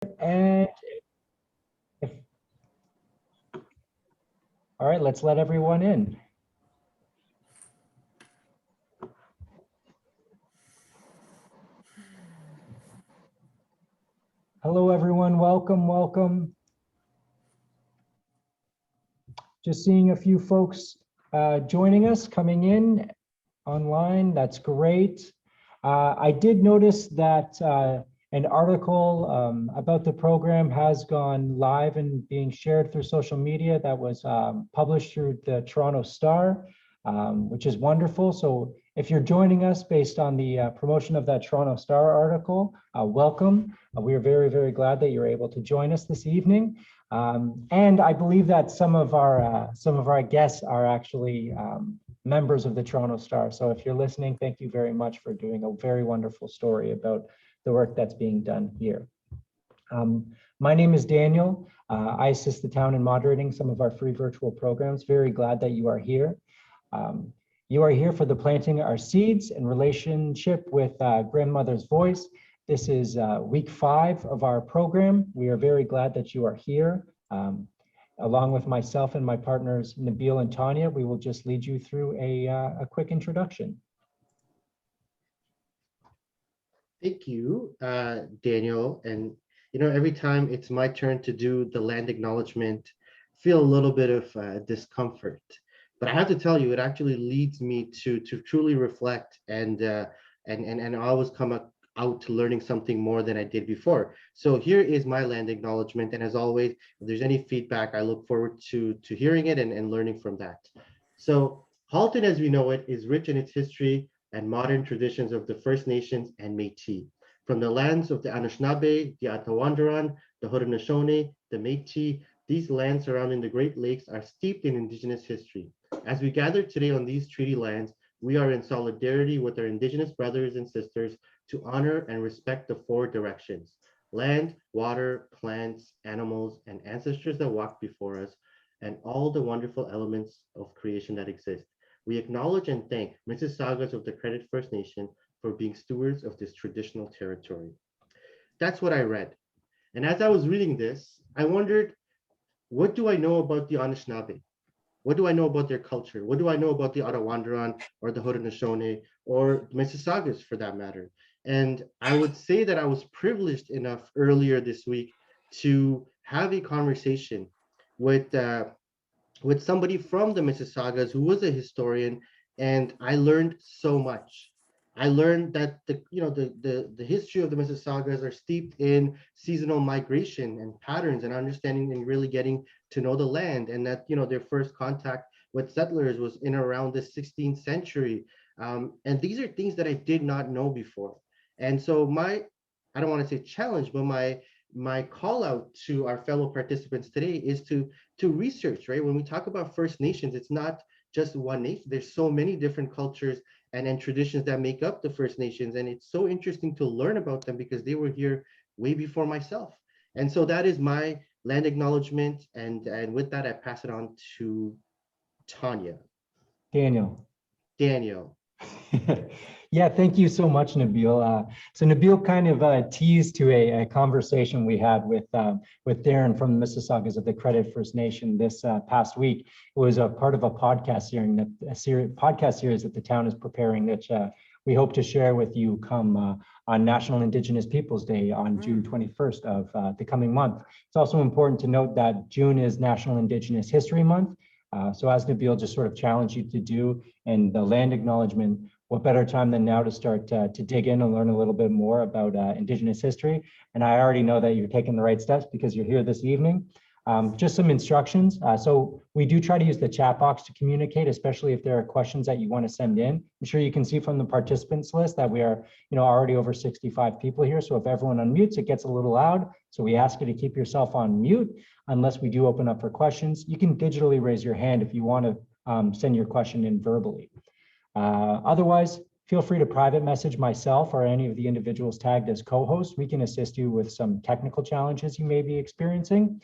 And if, all right, let's let everyone in. Hello, everyone. Welcome, welcome. Just seeing a few folks joining us, coming in online. That's great. I did notice that an article about the program has gone live and being shared through social media that was published through the Toronto Star, which is wonderful. So if you're joining us based on the promotion of that Toronto Star article, welcome. We are very, very glad that you're able to join us this evening. And I believe that some of our guests are actually members of the Toronto Star. So if you're listening, thank you very much for doing a very wonderful story about the work that's being done here. My name is Daniel. I assist the town in moderating some of our free virtual programs. Very glad that you are here. You are here for the Planting Our Seeds in relationship with Grandmother's Voice. This is week 5 of our program. We are very glad that you are here. Along with myself and my partners, Nabil and Tanya, we will just lead you through a quick introduction. Thank you, Daniel. And every time it's my turn to do the land acknowledgement, feel a little bit of discomfort. But I have to tell you, it actually leads me to truly reflect and always come out to learning something more than I did before. So here is my land acknowledgement. And as always, if there's any feedback, I look forward to hearing it and learning from that. So Halton, as we know it, is rich in its history and modern traditions of the First Nations and Métis. From the lands of the Anishinaabe, the Atawandaron, the Haudenosaunee, the Métis, these lands surrounding the Great Lakes are steeped in Indigenous history. As we gather today on these treaty lands, we are in solidarity with our Indigenous brothers and sisters to honor and respect the 4 directions: land, water, plants, animals, and ancestors that walked before us, and all the wonderful elements of creation that exist. We acknowledge and thank Mississaugas of the Credit First Nation for being stewards of this traditional territory. That's what I read. And as I was reading this, I wondered, what do I know about the Anishinaabe? What do I know about their culture? What do I know about the Atawandaron or the Haudenosaunee or Mississaugas for that matter? And I would say that I was privileged enough earlier this week to have a conversation with somebody from the Mississaugas who was a historian, and I learned so much. I learned that the history of the Mississaugas are steeped in seasonal migration and patterns and understanding and really getting to know the land, and that their first contact with settlers was in around the 16th century. And these are things that I did not know before. And so I don't want to say challenge, but my call out to our fellow participants today is to research, right? When we talk about First Nations, it's not just one nation. There's so many different cultures and traditions that make up the First Nations. And it's so interesting to learn about them because they were here way before myself. And so that is my land acknowledgement. And with that, I pass it on to Tanya. Daniel. Yeah, thank you so much, Nabil. So Nabil kind of teased to a conversation we had with Darren from the Mississaugas of the Credit First Nation this past week. It was a part of a podcast series that the town is preparing that we hope to share with you come on National Indigenous Peoples Day on June 21st of the coming month. It's also important to note that June is National Indigenous History Month. So as Nabil just sort of challenged you to do in the land acknowledgement, what better time than now to start to dig in and learn a little bit more about Indigenous history. And I already know that you're taking the right steps because you're here this evening. Just some instructions. So we do try to use the chat box to communicate, especially if there are questions that you want to send in. I'm sure you can see from the participants list that we are already over 65 people here. So if everyone unmutes, it gets a little loud. So we ask you to keep yourself on mute unless we do open up for questions. You can digitally raise your hand if you want to send your question in verbally. Otherwise, feel free to private message myself or any of the individuals tagged as co-hosts. We can assist you with some technical challenges you may be experiencing.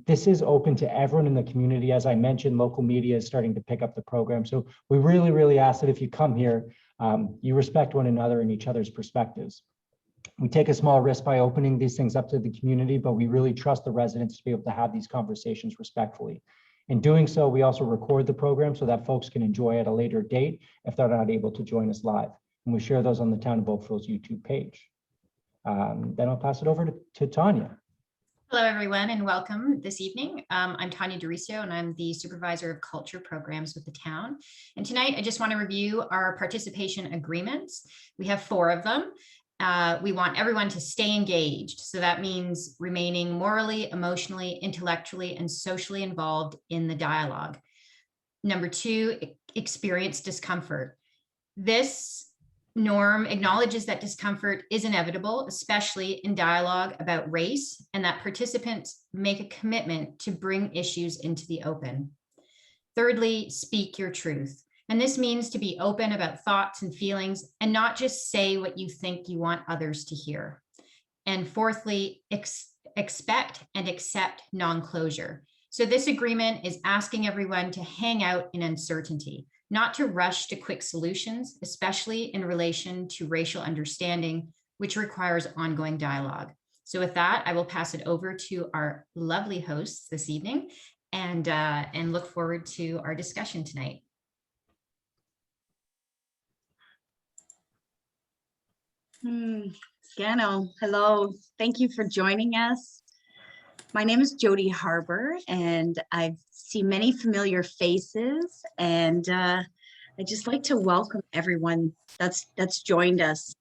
This is open to everyone in the community. As I mentioned, local media is starting to pick up the program. So we really, really ask that if you come here, you respect one another and each other's perspectives. We take a small risk by opening these things up to the community, but we really trust the residents to be able to have these conversations respectfully. In doing so, we also record the program so that folks can enjoy at a later date if they're not able to join us live. And we share those on the Town of Oakville's YouTube page. Then I'll pass it over to Tanya. Hello, everyone, and welcome this evening. I'm Tanya DeRicio, and I'm the Supervisor of Culture Programs with the town. And tonight, I just want to review our participation agreements. We have 4 of them. We want everyone to stay engaged. So that means remaining morally, emotionally, intellectually, and socially involved in the dialogue. Number 2, experience discomfort. This norm acknowledges that discomfort is inevitable, especially in dialogue about race, and that participants make a commitment to bring issues into the open. Thirdly, speak your truth. And this means to be open about thoughts and feelings and not just say what you think you want others to hear. And fourthly, expect and accept non-closure. So this agreement is asking everyone to hang out in uncertainty, not to rush to quick solutions, especially in relation to racial understanding, which requires ongoing dialogue. So with that, I will pass it over to our lovely hosts this evening and look forward to our discussion tonight. Scano, hello. Thank you for joining us. My name is Jody Harbour, and I see many familiar faces, and I'd just like to welcome everyone that's joined us.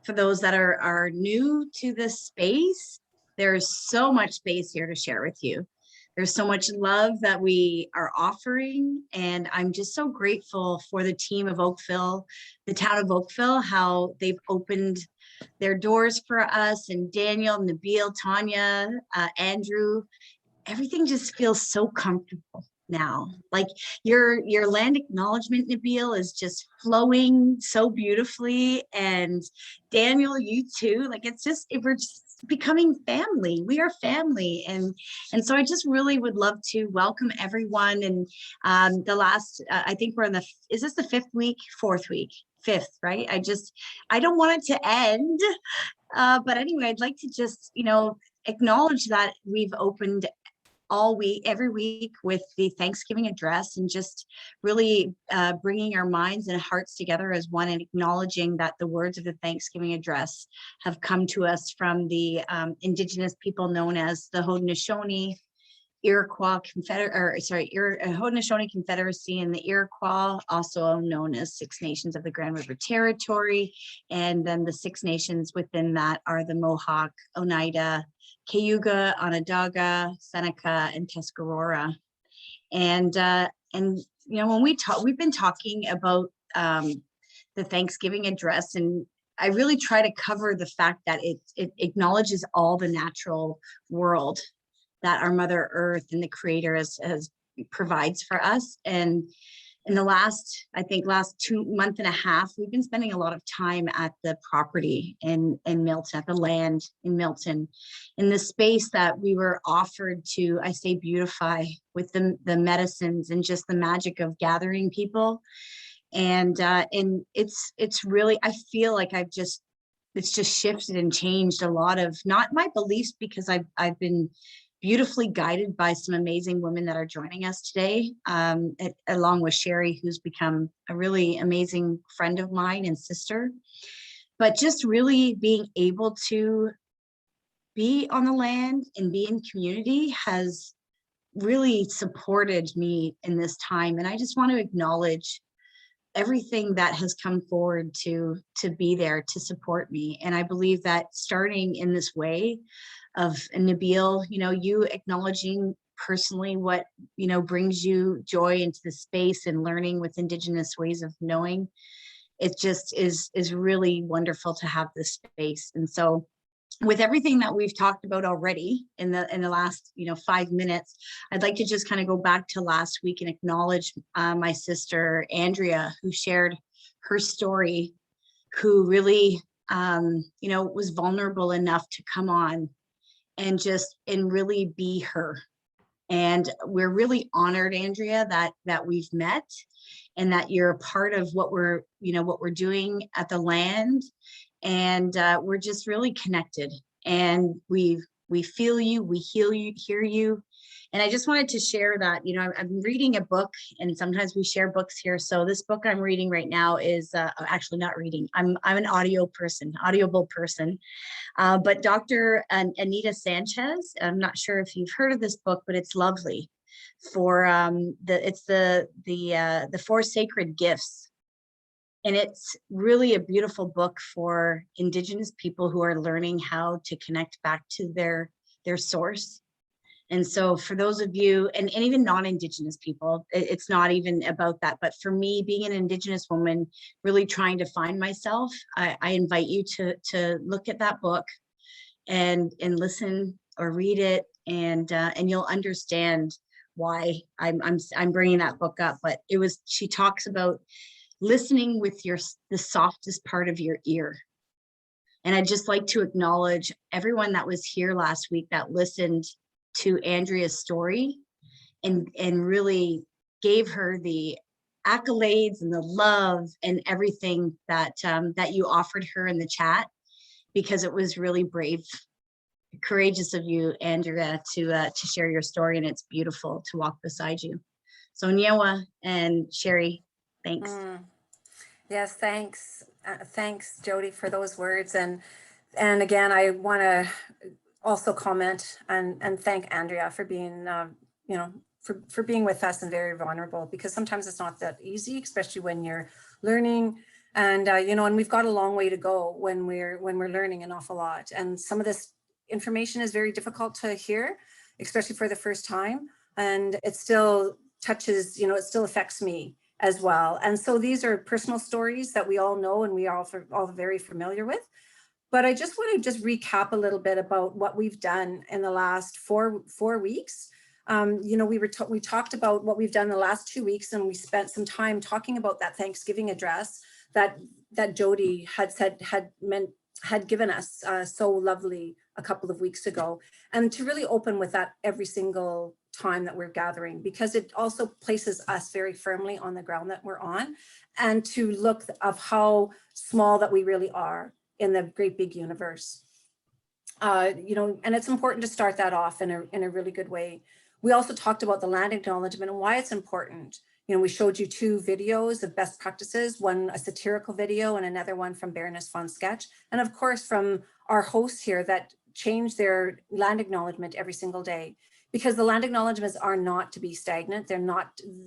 For those that are new to this space, there's so much space here to share with you. There's so much love that we are offering, and I'm just so grateful for the team of Oakville, the town of Oakville, how they've opened their doors for us, and Daniel, Nabil, Tanya, Andrew. Everything just feels so comfortable now. Like your land acknowledgement, Nabil, is just flowing so beautifully, and Daniel, you too. Like we're just becoming family. We are family, and so I just really would love to welcome everyone. And the last, I think we're in is this the 5th week, 4th week? 5th, right? I don't want it to end, but anyway, I'd like to just, acknowledge that we've opened all week, every week, with the Thanksgiving address, and just really bringing our minds and hearts together as one, and acknowledging that the words of the Thanksgiving address have come to us from the Indigenous people known as the Haudenosaunee Iroquois Haudenosaunee Confederacy, and the Iroquois, also known as 6 Nations of the Grand River Territory. And then the 6 nations within that are the Mohawk, Oneida, Cayuga, Onondaga, Seneca, and Tuscarora. And when we've been talking about the Thanksgiving address, and I really try to cover the fact that it acknowledges all the natural world that our Mother Earth and the Creator has provides for us. And in the last 2 months and a half, we've been spending a lot of time at the property in Milton, at the land in Milton, in the space that we were offered to, I say, beautify with the medicines and just the magic of gathering people. And it's really, I feel like it's just shifted and changed a lot of, not my beliefs, because I've been beautifully guided by some amazing women that are joining us today, along with Sherry, who's become a really amazing friend of mine and sister. But just really being able to be on the land and be in community has really supported me in this time. And I just want to acknowledge everything that has come forward to be there to support me. And I believe that starting in this way of Nabil, you acknowledging personally what, brings you joy into the space, and learning with Indigenous ways of knowing, it just is really wonderful to have this space. And so with everything that we've talked about already in the last 5 minutes, I'd like to just kind of go back to last week and acknowledge my sister Andrea, who shared her story, who really was vulnerable enough to come on and really be her. And we're really honored, Andrea, that we've met, and that you're a part of what we're doing at the land. and we're just really connected, and we feel you, we hear you. And I just wanted to share that, you know, I'm reading a book, and sometimes we share books here. So this book I'm reading right now is actually not reading. I'm an audible person. But Dr. Anita Sanchez, I'm not sure if you've heard of this book, but it's lovely. It's the Four Sacred Gifts. And it's really a beautiful book for Indigenous people who are learning how to connect back to their source. And so for those of you, and even non-Indigenous people, it's not even about that. But for me, being an Indigenous woman, really trying to find myself, I invite you to look at that book and listen or read it, and you'll understand why I'm bringing that book up. But she talks about listening with the softest part of your ear. And I'd just like to acknowledge everyone that was here last week that listened to Andrea's story and really gave her the accolades and the love and everything that you offered her in the chat, because it was really brave, courageous of you, Andrea, to share your story, and it's beautiful to walk beside you. So Nyewa and Sherry, thanks. Yes, thanks. Thanks, Jody, for those words. And again, I want to also comment and thank Andrea for being, you know, for being with us and very vulnerable, because sometimes it's not that easy, especially when you're learning. And you know, and we've got a long way to go when we're learning an awful lot. And some of this information is very difficult to hear, especially for the first time. And it still touches, you know, it still affects me as well. And so these are personal stories that we all know and we are all very familiar with. But I just want to just recap a little bit about what we've done in the last four weeks. You know, we talked about what we've done the last 2 weeks, and we spent some time talking about that Thanksgiving address that Jody had given us so lovely a couple of weeks ago, and to really open with that every single time that we're gathering, because it also places us very firmly on the ground that we're on, and to look of how small that we really are in the great big universe. You know, and it's important to start that off in a really good way. We also talked about the land acknowledgement and why it's important. You know, we showed you 2 videos of best practices, one a satirical video and another one from Baroness von Sketch. And of course, from our hosts here that change their land acknowledgement every single day, because the land acknowledgements are not to be stagnant.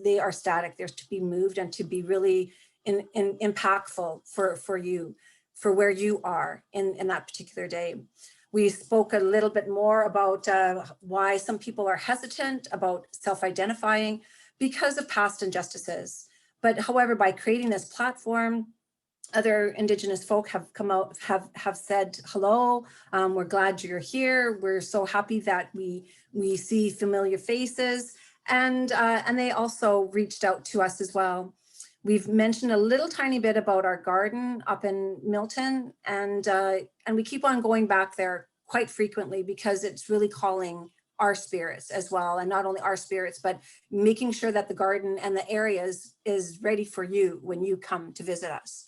They are static. They're to be moved and to be really impactful for you, for where you are in that particular day. We spoke a little bit more about why some people are hesitant about self-identifying because of past injustices. But however, by creating this platform, other Indigenous folk have come out, have said hello. We're glad you're here. We're so happy that we see familiar faces, and they also reached out to us as well. We've mentioned a little tiny bit about our garden up in Milton, and we keep on going back there quite frequently because it's really calling our spirits as well, and not only our spirits, but making sure that the garden and the area is ready for you when you come to visit us.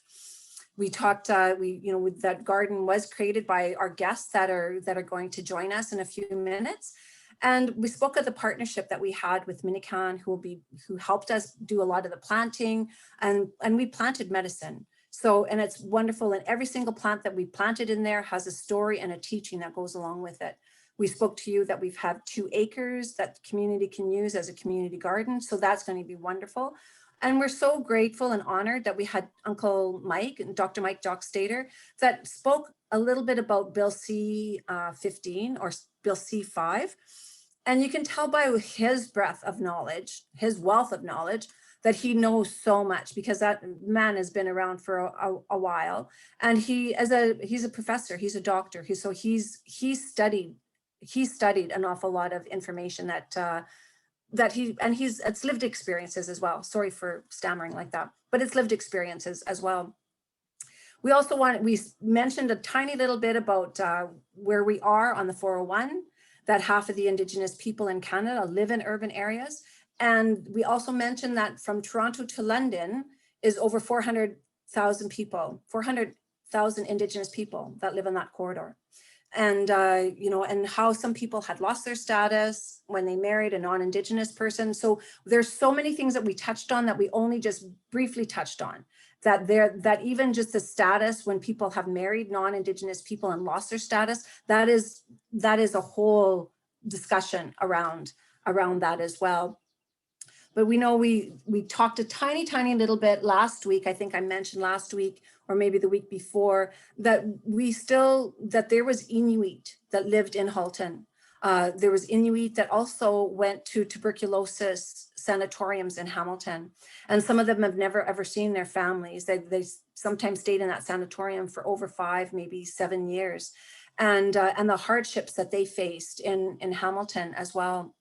We talked, that garden was created by our guests that are going to join us in a few minutes. And we spoke of the partnership that we had with Minikan, who helped us do a lot of the planting, and we planted medicine. So, and it's wonderful. And every single plant that we planted in there has a story and a teaching that goes along with it. We spoke to you that we've had 2 acres that the community can use as a community garden. So that's going to be wonderful. And we're so grateful and honored that we had Uncle Mike and Dr. Mike Jock Stater that spoke a little bit about Bill C-15 or Bill C-5. And you can tell by his breadth of knowledge, his wealth of knowledge, that he knows so much, because that man has been around for a while. And he's a professor, he's a doctor. He's studied an awful lot of information it's lived experiences as well. Sorry for stammering like that, but it's lived experiences as well. We mentioned a tiny little bit about where we are on the 401, that half of the Indigenous people in Canada live in urban areas. And we also mentioned that from Toronto to London is over 400,000 people, 1,000 Indigenous people that live in that corridor. And, you know, and how some people had lost their status when they married a non-Indigenous person. So there's so many things that we touched on that we only just briefly touched on, that even just the status when people have married non-Indigenous people and lost their status, that is a whole discussion around that as well. But we know we talked a tiny little bit last week. I think I mentioned last week, or maybe the week before, that there was Inuit that lived in Halton. There was Inuit that also went to tuberculosis sanatoriums in Hamilton. And some of them have never ever seen their families. They sometimes stayed in that sanatorium for over 5, maybe 7 years. And the hardships that they faced in Hamilton as well.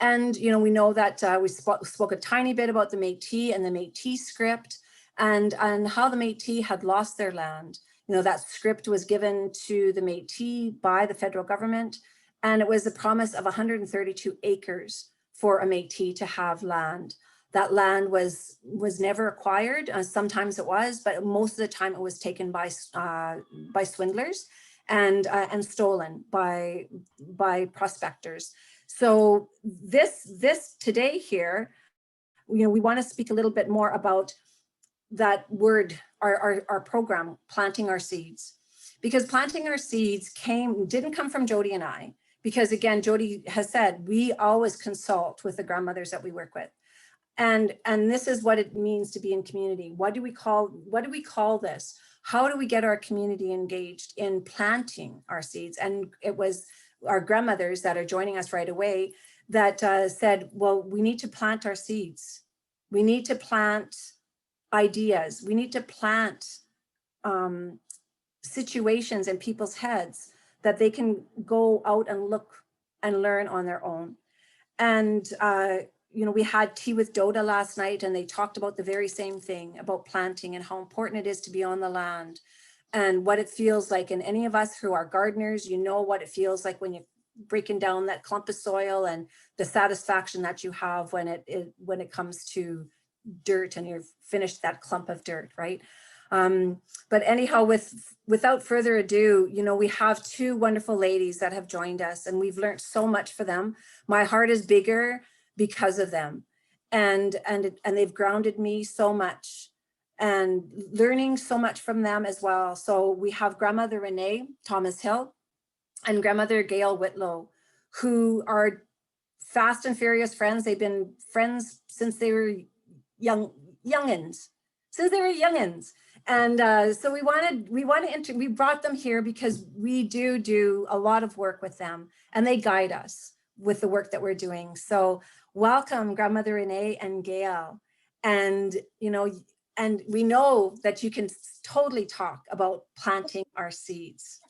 And, you know, we know that we spoke a tiny bit about the Métis and the Métis script, and how the Métis had lost their land. You know, that script was given to the Métis by the federal government, and it was a promise of 132 acres for a Métis to have land. That land was never acquired. Sometimes it was, but most of the time it was taken by swindlers and stolen by prospectors. So this today here, you know, we want to speak a little bit more about that word, our program, planting our seeds, because planting our seeds didn't come from Jody and I, because again, Jody has said, we always consult with the grandmothers that we work with. And this is what it means to be in community. What do we call this? How do we get our community engaged in planting our seeds? And it was our grandmothers that are joining us right away that said, well, we need to plant our seeds. We need to plant ideas. We need to plant situations in people's heads that they can go out and look and learn on their own. And, you know, we had tea with Doda last night, and they talked about the very same thing about planting and how important it is to be on the land and what it feels like. And any of us who are gardeners, you know what it feels like when you're breaking down that clump of soil and the satisfaction that you have when it comes to dirt and you've finished that clump of dirt, right? But anyhow, without further ado, you know, we have 2 wonderful ladies that have joined us, and we've learned so much for them. My heart is bigger because of them, and they've grounded me so much, and learning so much from them as well. So we have Grandmother Renee Thomas Hill and Grandmother Gail Whitlow, who are fast and furious friends. They've been friends since they were youngins. And so we brought them here because we do a lot of work with them, and they guide us with the work that we're doing. So welcome, Grandmother Renee and Gail. And, you know, and we know that you can totally talk about planting our seeds.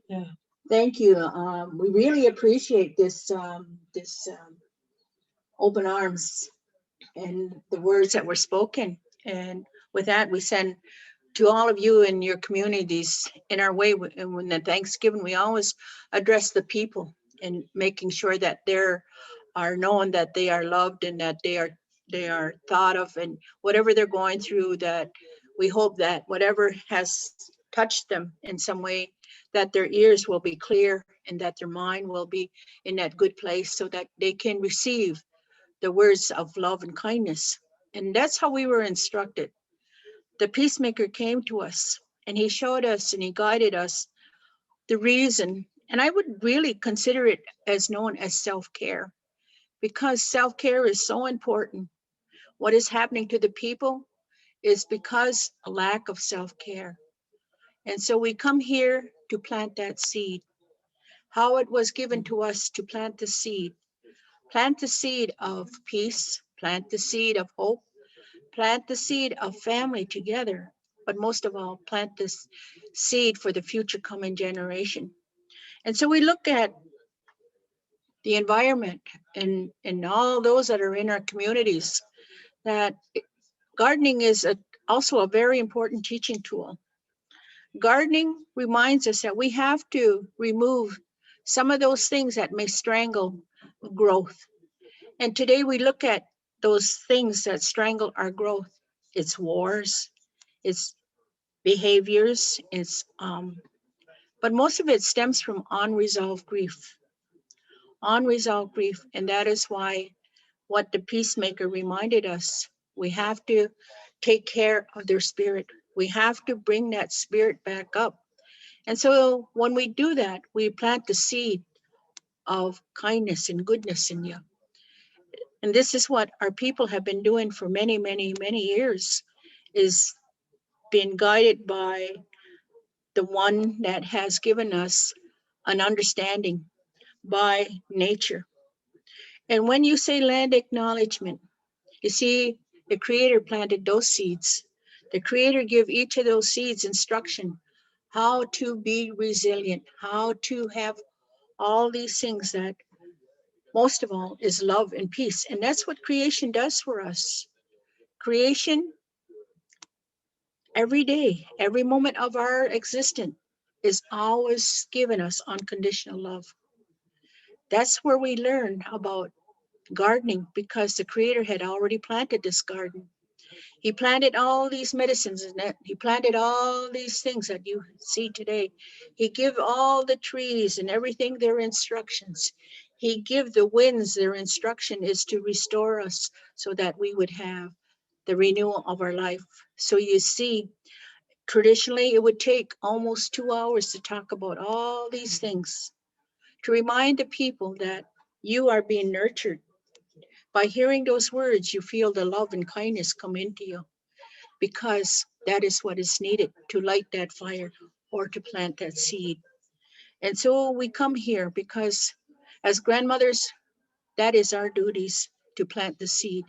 Yeah. Thank you. We really appreciate this open arms and the words that were spoken. And with that, we send to all of you in your communities in our way. And when the Thanksgiving, we always address the people and making sure that they are known, that they are loved, and that they are thought of, and whatever they're going through, that we hope that whatever has touched them in some way, that their ears will be clear and that their mind will be in that good place so that they can receive the words of love and kindness. And that's how we were instructed. The peacemaker came to us and he showed us and he guided us the reason. And I would really consider it as known as self-care, because self-care is so important. What is happening to the people is because a lack of self-care. And so we come here to plant that seed. How it was given to us to plant the seed of peace, plant the seed of hope, plant the seed of family together, but most of all, plant this seed for the future coming generation. And so we look at the environment and all those that are in our communities, that gardening is also a very important teaching tool. Gardening reminds us that we have to remove some of those things that may strangle growth. And today we look at those things that strangle our growth. It's wars, it's behaviors. But most of it stems from unresolved grief. Unresolved grief. And that is why what the peacemaker reminded us, we have to take care of their spirit. We have to bring that spirit back up. And so when we do that, we plant the seed of kindness and goodness in you. And this is what our people have been doing for many, many, many years, is being guided by the one that has given us an understanding, by nature. And when you say land acknowledgement, you see, the Creator planted those seeds. The Creator gave each of those seeds instruction, how to be resilient, how to have all these things that most of all is love and peace. And that's what creation does for us. Creation, every day, every moment of our existence, is always given us unconditional love. That's where we learn about gardening, because the Creator had already planted this garden. He planted all these medicines in it. He planted all these things that you see today. He gave all the trees and everything their instructions. He gave the winds their instruction is to restore us so that we would have the renewal of our life. So you see, traditionally it would take almost 2 hours to talk about all these things, to remind the people that you are being nurtured. By hearing those words, you feel the love and kindness come into you, because that is what is needed to light that fire or to plant that seed. And so we come here because as grandmothers, that is our duties, to plant the seed.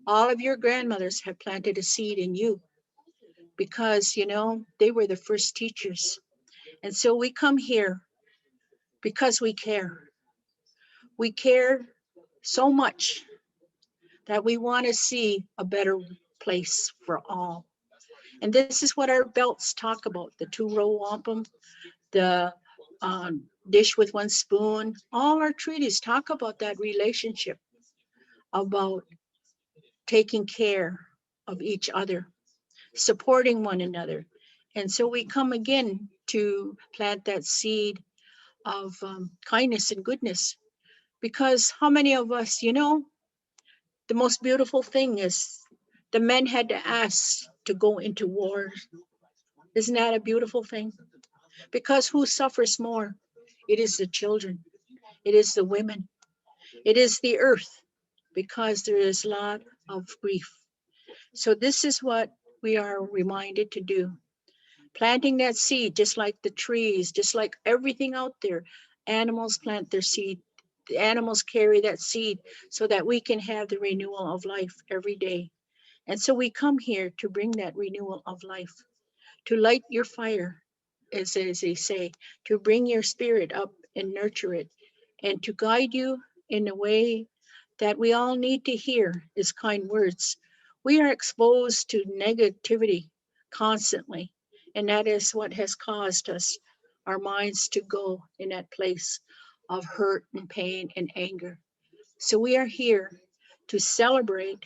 All of your grandmothers have planted a seed in you because, you know, they were the first teachers. And so we come here because we care. We care so much that we want to see a better place for all. And this is what our belts talk about, the 2-row wampum, the dish with 1 spoon. All our treaties talk about that relationship, about taking care of each other, supporting one another. And so we come again to plant that seed of kindness and goodness, because how many of us, you know, the most beautiful thing is the men had to ask to go into war. Isn't that a beautiful thing? Because who suffers more? It is the children. It is the women. It is the earth, because there is a lot of grief. So this is what we are reminded to do. Planting that seed, just like the trees, just like everything out there. Animals plant their seed. The animals carry that seed so that we can have the renewal of life every day. And so we come here to bring that renewal of life, to light your fire, as they say, to bring your spirit up and nurture it, and to guide you in a way that we all need to hear is kind words. We are exposed to negativity constantly, and that is what has caused us, our minds, to go in that place of hurt and pain and anger. So we are here to celebrate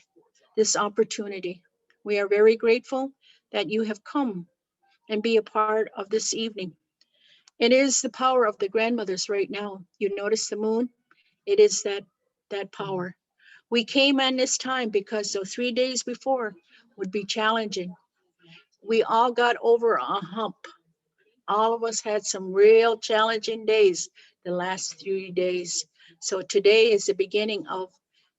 this opportunity. We are very grateful that you have come and be a part of this evening. It is the power of the grandmothers right now. You notice the moon? It is that power. We came on this time because the 3 days before would be challenging. We all got over a hump. All of us had some real challenging days the last 3 days. So today is the beginning of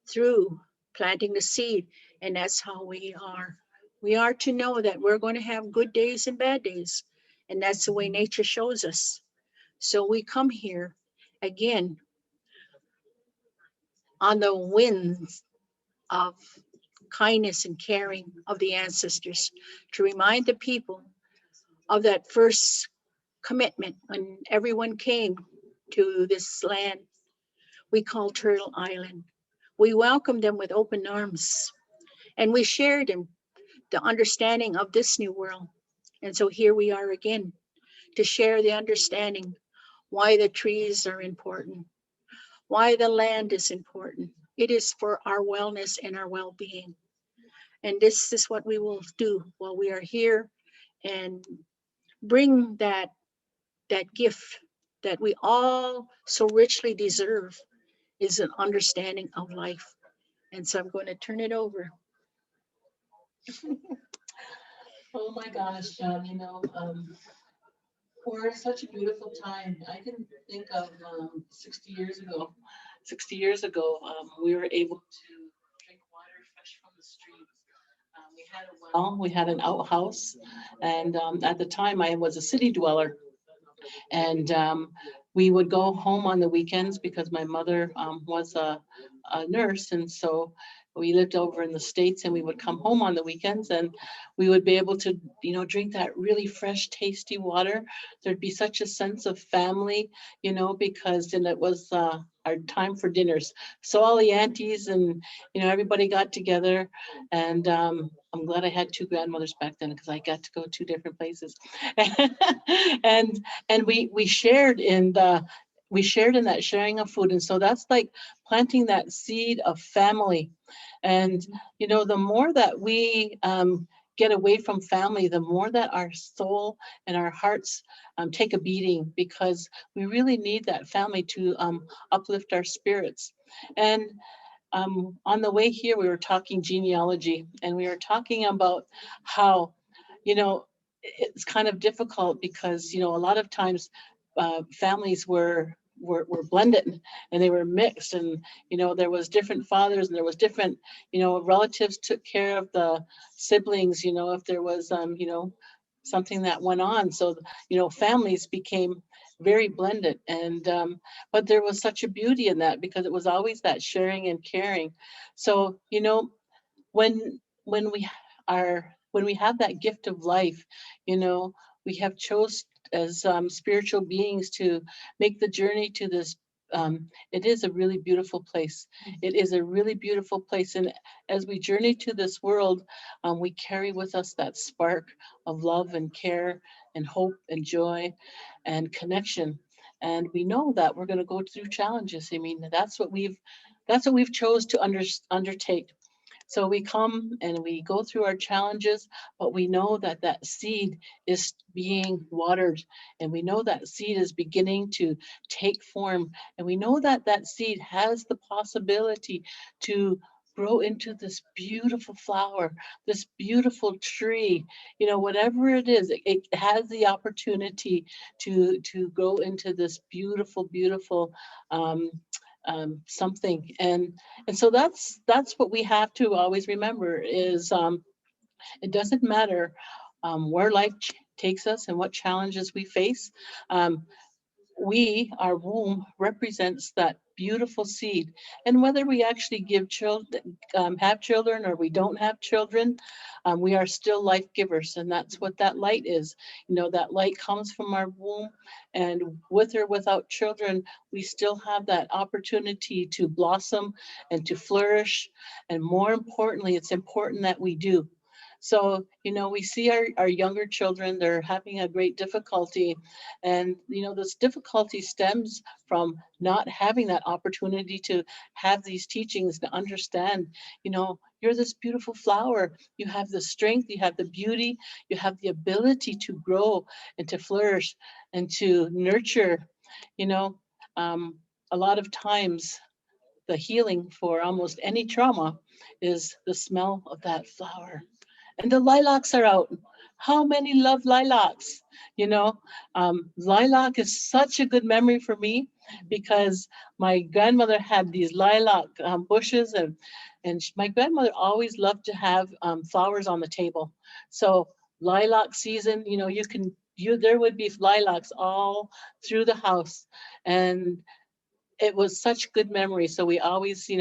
through planting the seed, and that's how we are. We are to know that we're going to have good days and bad days, and that's the way nature shows us. So we come here again on the winds of kindness and caring of the ancestors, to remind the people of that first commitment when everyone came to this land we call Turtle Island. We welcomed them with open arms, and we shared them the understanding of this new world. And so here we are again to share the understanding why the trees are important, why the land is important. It is for our wellness and our well-being. And this is what we will do while we are here and bring that gift that we all so richly deserve, is an understanding of life. And so I'm going to turn it over. Oh my gosh, for such a beautiful time. I can think of 60 years ago. 60 years ago, we were able to drink water fresh from the streams. We had a well, we had an outhouse, and at the time I was a city dweller, and we would go home on the weekends because my mother was a nurse, and so we lived over in the States, and we would come home on the weekends, and we would be able to, drink that really fresh, tasty water. There'd be such a sense of family, because then it was our time for dinners. So all the aunties and, everybody got together, and I'm glad I had two grandmothers back then because I got to go two different places. and we shared in that sharing of food. And so that's like planting that seed of family. And, the more that we get away from family, the more that our soul and our hearts take a beating, because we really need that family to uplift our spirits. And on the way here, we were talking genealogy, and we were talking about how, it's kind of difficult because, a lot of times families were blended and they were mixed, and there was different fathers and there was different relatives took care of the siblings, if there was something that went on. So families became very blended, and but there was such a beauty in that because it was always that sharing and caring. So when we have that gift of life, we have chose as spiritual beings to make the journey to this. It is a really beautiful place. It is a really beautiful place. And as we journey to this world, we carry with us that spark of love and care and hope and joy and connection. And we know that we're going to go through challenges. I mean, that's what we've chose to undertake. So we come and we go through our challenges, but we know that that seed is being watered, and we know that seed is beginning to take form, and we know that that seed has the possibility to grow into this beautiful flower, this beautiful tree, whatever it is, it has the opportunity to grow into this beautiful, beautiful something. And so that's what we have to always remember is it doesn't matter where life takes us and what challenges we face. Our womb represents that beautiful seed, and whether we actually give children, have children, or we don't have children, we are still life givers, and that's what that light is. That light comes from our womb, and with or without children, we still have that opportunity to blossom and to flourish. And more importantly, it's important that we do. So, we see our younger children, they're having a great difficulty. And, this difficulty stems from not having that opportunity to have these teachings, to understand, you're this beautiful flower. You have the strength, you have the beauty, you have the ability to grow and to flourish and to nurture. A lot of times, the healing for almost any trauma is the smell of that flower. And the lilacs are out. How many love lilacs? Lilac is such a good memory for me because my grandmother had these lilac bushes, and my grandmother always loved to have flowers on the table. So lilac season, there would be lilacs all through the house, and it was such good memory. So we always,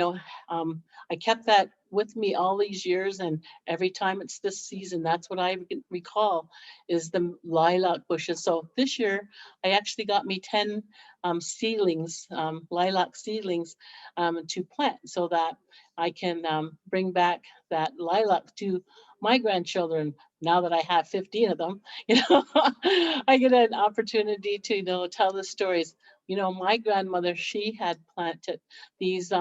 I kept that with me all these years, and every time it's this season, that's what I recall is the lilac bushes. So this year, I actually got me 10 seedlings, lilac seedlings to plant so that I can bring back that lilac to my grandchildren. Now that I have 15 of them, I get an opportunity to, tell the stories. you know, my grandmother, she had planted these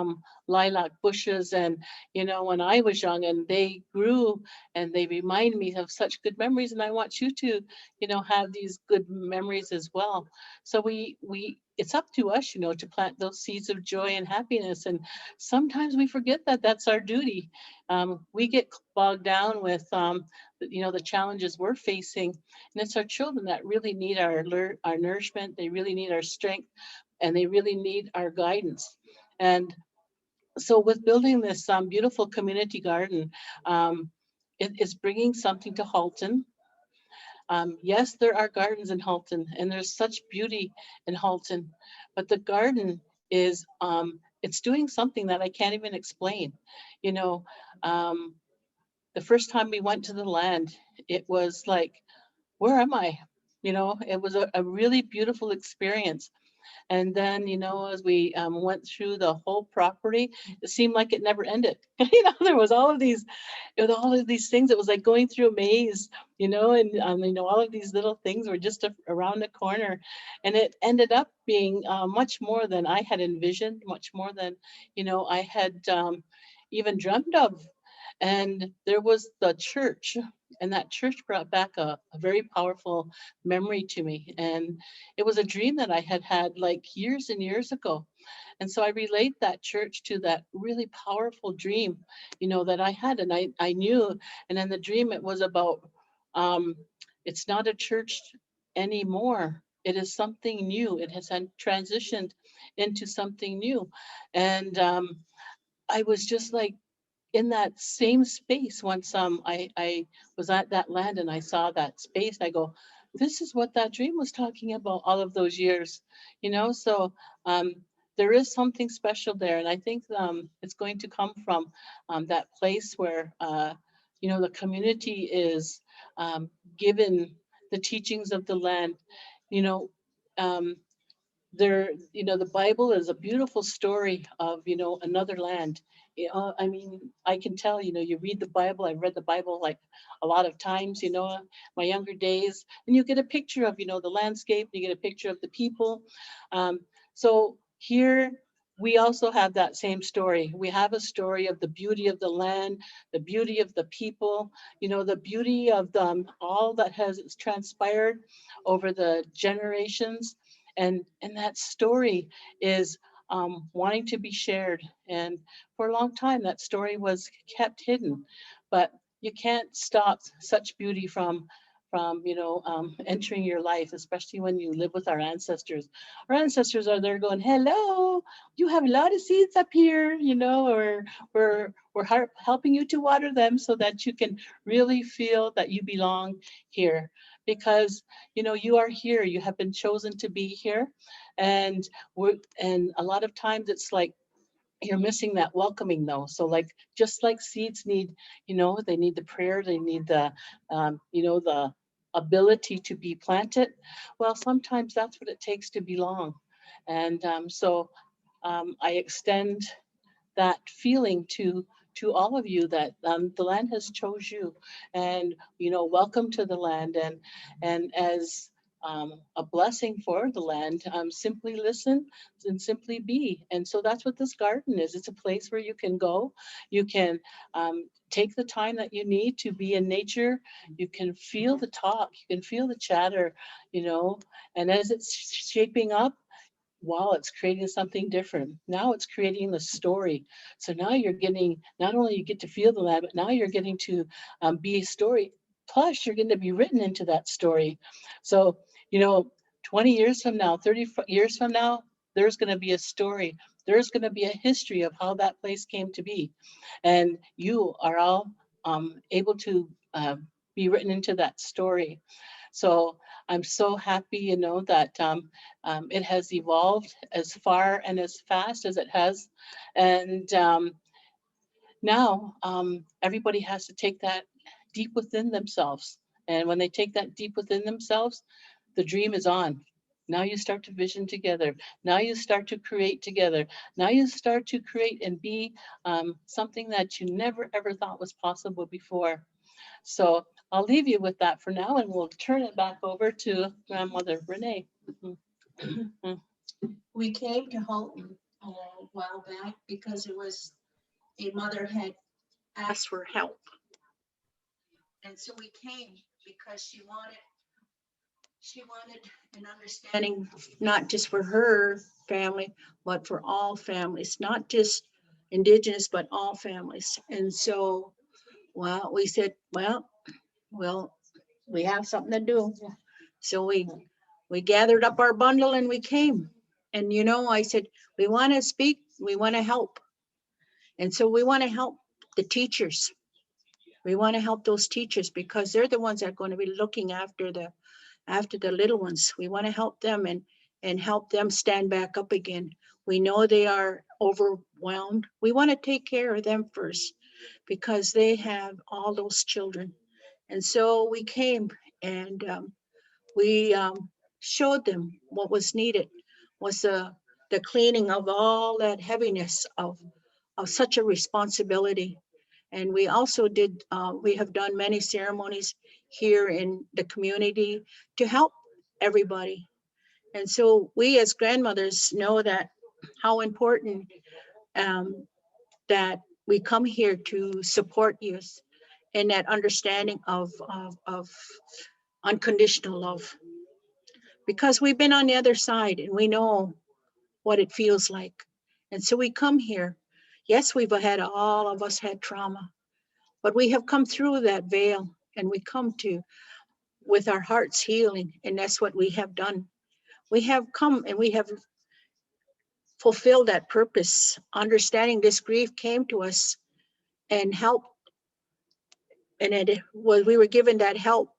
lilac bushes, and, you know, when I was young, and they grew and they remind me of such good memories. And I want you to, you know, have these good memories as well. So it's up to us, you know, to plant those seeds of joy and happiness. And sometimes we forget that that's our duty. We get bogged down with, you know, the challenges we're facing, and it's our children that really need our nourishment. They really need our strength, and they really need our guidance. And so with building this beautiful community garden, it is bringing something to Halton. Yes, there are gardens in Halton, and there's such beauty in Halton, but the garden is, it's doing something that I can't even explain. You know, the first time we went to the land, it was like, where am I? You know, it was a really beautiful experience. And then, you know, as we went through the whole property, it seemed like it never ended. You know, there was all of these, with all of these things. It was like going through a maze, you know, and you know, all of these little things were just around the corner, and it ended up being much more than I had envisioned, much more than, you know, I had even dreamt of. And there was the church, and that church brought back a very powerful memory to me. And it was a dream that I had had like years and years ago. And so I relate that church to that really powerful dream, you know, that I had. And I knew, and in the dream, it was about, it's not a church anymore. It is something new. It has transitioned into something new. And I was just like, in that same space, once I was at that land and I saw that space, I go, this is what that dream was talking about all of those years, you know. So there is something special there, and I think it's going to come from that place where you know, the community is given the teachings of the land, you know. There, you know, the Bible is a beautiful story of, you know, another land. You know, I mean, I can tell, you know, you read the Bible, I've read the Bible like a lot of times, you know, my younger days, and you get a picture of, you know, the landscape, you get a picture of the people. So here we also have that same story. We have a story of the beauty of the land, the beauty of the people, you know, the beauty of all that has transpired over the generations. And that story is wanting to be shared. And for a long time, that story was kept hidden. But you can't stop such beauty from you know, entering your life, especially when you live with our ancestors. Our ancestors are there going, hello, you have a lot of seeds up here, you know, or we're helping you to water them so that you can really feel that you belong here. Because, you know, you are here, you have been chosen to be here. And a lot of times it's like, you're missing that welcoming though. So like, just like seeds need, you know, they need the prayer, they need the, you know, the ability to be planted. Well, sometimes that's what it takes to belong. And so I extend that feeling to all of you that the land has chose you, and, you know, welcome to the land. And as a blessing for the land, simply listen and simply be. And so that's what this garden is. It's a place where you can go, you can take the time that you need to be in nature. You can feel the talk, you can feel the chatter, you know, and as it's shaping up, wow, it's creating something different. Now it's creating the story. So now you're getting, not only you get to feel the land, but now you're getting to be a story. Plus you're going to be written into that story. So, you know, 20 years from now, 30 years from now, there's going to be a story. There's going to be a history of how that place came to be. And you are all able to be written into that story. So I'm so happy, you know, that it has evolved as far and as fast as it has. And now everybody has to take that deep within themselves. And when they take that deep within themselves, the dream is on. Now you start to vision together. Now you start to create together. Now you start to create and be something that you never ever thought was possible before. So I'll leave you with that for now, and we'll turn it back over to Grandmother Renee. we came to Houghton a while back because it was a mother had asked for help. And so we came because she wanted an understanding, not just for her family, but for all families, not just Indigenous, but all families. And so, well, we said, well, we have something to do. So we gathered up our bundle and we came. And you know, I said, we want to speak, we want to help. And so we want to help the teachers. We want to help those teachers because they're the ones that are going to be looking after the little ones. We want to help them and help them stand back up again. We know they are overwhelmed. We want to take care of them first because they have all those children. And so we came and we showed them what was needed was the cleaning of all that heaviness of such a responsibility. And we also did, we have done many ceremonies here in the community to help everybody. And so we as grandmothers know that how important that we come here to support youth in that understanding of unconditional love. Because we've been on the other side and we know what it feels like. And so we come here. Yes, all of us had trauma, but we have come through that veil and we come to with our hearts healing. And that's what we have done. We have come and we have fulfilled that purpose. Understanding this grief came to us and helped. And it was, we were given that help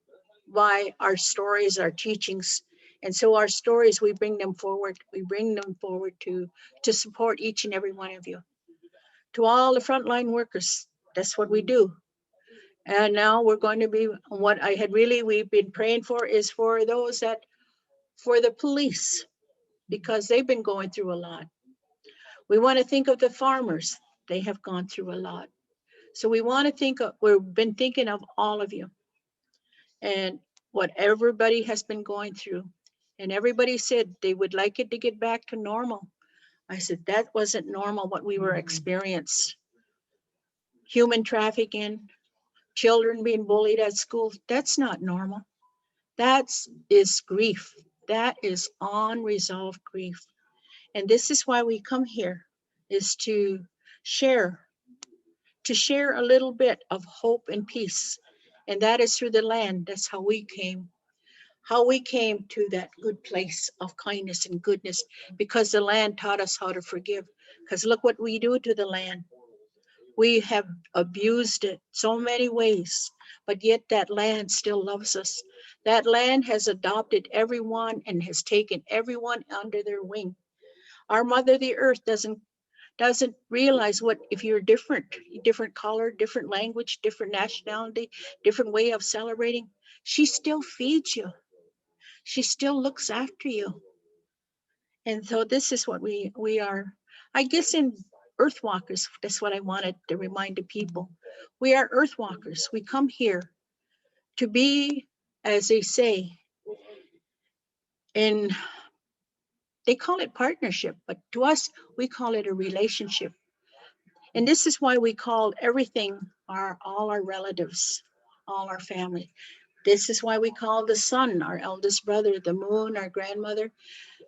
by our stories, our teachings. And so our stories, we bring them forward. We bring them forward to support each and every one of you. To all the frontline workers, that's what we do. And now we're going to be, what we've been praying for is for those for the police, because they've been going through a lot. We want to think of the farmers. They have gone through a lot. So we want to we've been thinking of all of you and what everybody has been going through. And everybody said they would like it to get back to normal. I said, that wasn't normal what we were experiencing. Human trafficking, children being bullied at school, that's not normal. That is grief. That is unresolved grief. And this is why we come here, is to share a little bit of hope and peace. And that is through the land. That's how we came to that good place of kindness and goodness, because the land taught us how to forgive. Because look what we do to the land. We have abused it so many ways, but yet that land still loves us. That land has adopted everyone and has taken everyone under their wing. Our mother, the earth, doesn't realize what if you're different color, different language, different nationality, different way of celebrating. She still feeds you. She still looks after you. And so this is what we are, I guess, in earth walkers. That's what I wanted to remind the people. We are earth walkers. We come here to be, as they say, they call it partnership, but to us, we call it a relationship. And this is why we call everything all our relatives, all our family. This is why we call the sun our eldest brother, the moon our grandmother,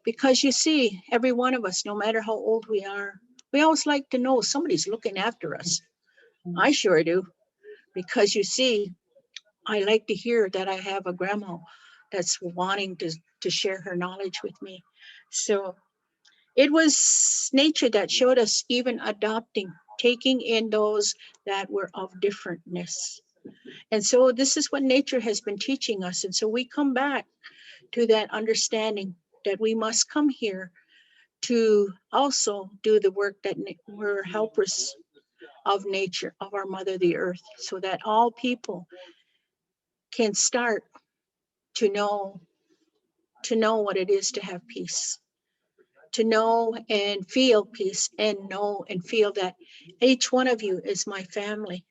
because you see, every one of us, no matter how old we are, we always like to know somebody's looking after us. I sure do, because you see, I like to hear that I have a grandma that's wanting to share her knowledge with me. So it was nature that showed us even adopting, taking in those that were of differentness. And so this is what nature has been teaching us. And so we come back to that understanding that we must come here to also do the work that we're helpers of nature, of our mother, the earth, so that all people can start to know what it is to have peace, to know and feel peace, and know and feel that each one of you is my family.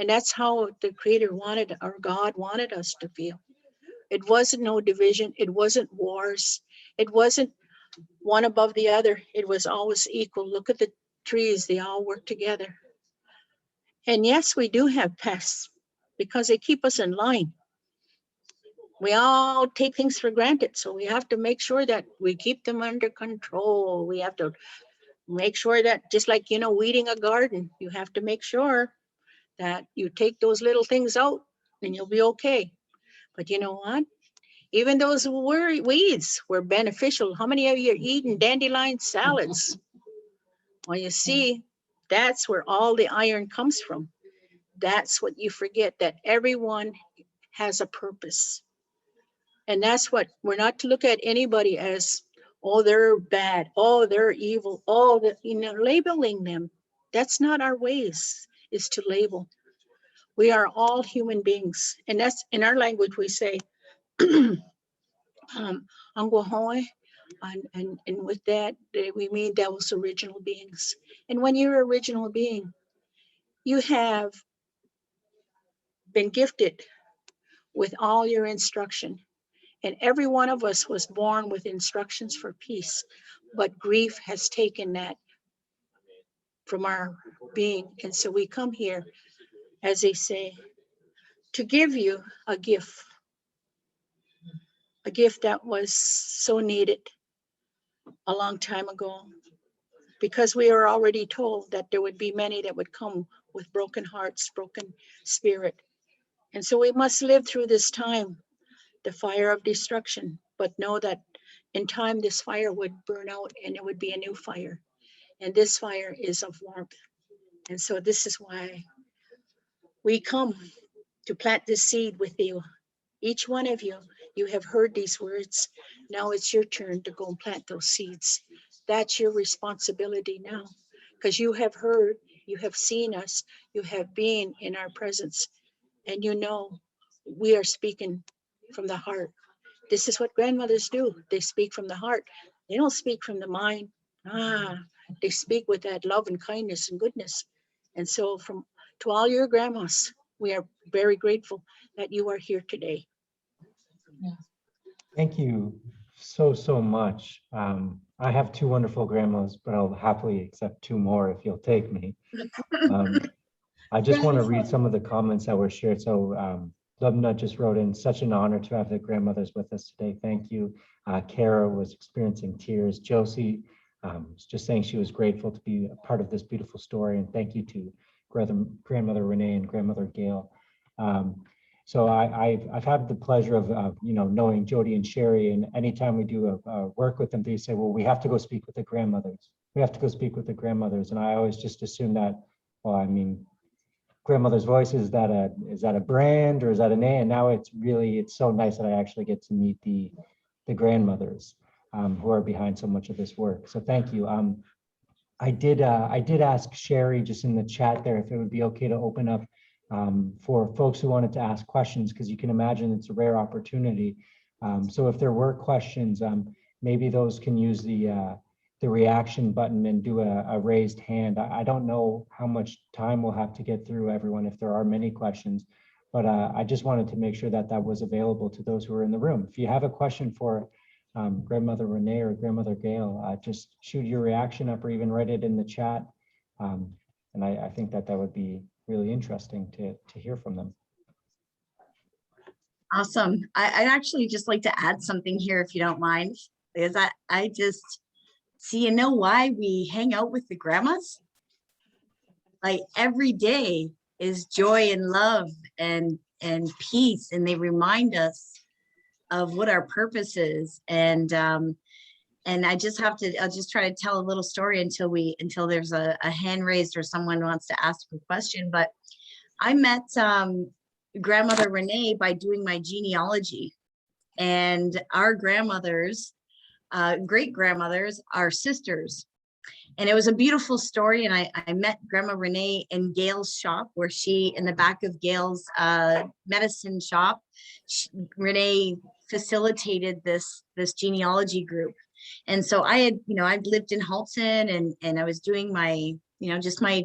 And that's how the Creator wanted, or God wanted us to feel. It wasn't no division. It wasn't wars. It wasn't one above the other. It was always equal. Look at the trees, they all work together. And yes, we do have pests because they keep us in line. We all take things for granted. So we have to make sure that we keep them under control. We have to make sure that, just like, you know, weeding a garden, you have to make sure that you take those little things out and you'll be okay. But you know what? Even those weeds were beneficial. How many of you are eating dandelion salads? Well, you see, that's where all the iron comes from. That's what you forget, that everyone has a purpose. And that's what we're not to look at anybody as, oh, they're bad, oh, they're evil, oh, you know, labeling them. That's not our ways, is to label. We are all human beings. And that's in our language, we say, Angwahoe, and with that, we mean that was original beings. And when you're original being, you have been gifted with all your instruction. And every one of us was born with instructions for peace, but grief has taken that from our being. And so we come here, as they say, to give you a gift that was so needed a long time ago, because we are already told that there would be many that would come with broken hearts, broken spirit. And so we must live through this time, the fire of destruction, but know that in time this fire would burn out and it would be a new fire. And this fire is of warmth. And so this is why we come to plant this seed with you. Each one of you, you have heard these words. Now it's your turn to go and plant those seeds. That's your responsibility now, because you have heard, you have seen us, you have been in our presence, and you know we are speaking from the heart. This is what grandmothers do. They speak from the heart. They don't speak from the mind. They speak with that love and kindness and goodness. And so to all your grandmas, we are very grateful that you are here today. Thank you so much. I have two wonderful grandmas, but I'll happily accept two more if you'll take me. I just want to read some of the comments that were shared. So Lubna just wrote in, such an honor to have the grandmothers with us today. Thank you. Kara was experiencing tears. Josie was just saying she was grateful to be a part of this beautiful story. And thank you to Grandmother Renee and Grandmother Gail. So I've had the pleasure of knowing Jody and Sherry, and anytime we do a work with them, they say, well, we have to go speak with the grandmothers. We have to go speak with the grandmothers. And I always just assume that, well, I mean, grandmother's voice, is that a brand or is that a name? And now it's so nice that I actually get to meet the grandmothers who are behind so much of this work. So thank you. I did ask Sherry just in the chat there if it would be okay to open up for folks who wanted to ask questions, because you can imagine it's a rare opportunity. So if there were questions, maybe those can use the reaction button and do a raised hand. I don't know how much time we'll have to get through everyone if there are many questions, but I just wanted to make sure that that was available to those who are in the room. If you have a question for Grandmother Renee or Grandmother Gail, just shoot your reaction up or even write it in the chat. And I think that would be really interesting to hear from them. Awesome. I'd actually just like to add something here, if you don't mind, because I just see, you know why we hang out with the grandmas? Like every day is joy and love and peace, and they remind us of what our purpose is. And I'll just try to tell a little story until there's a hand raised or someone wants to ask a question. But I met Grandmother Renee by doing my genealogy, and our grandmothers, great grandmothers, are sisters. And it was a beautiful story. And I met Grandma Renee in Gail's shop, where in the back of Gail's medicine shop, Renee facilitated this genealogy group. And so I'd lived in Halton, and I was doing my, just my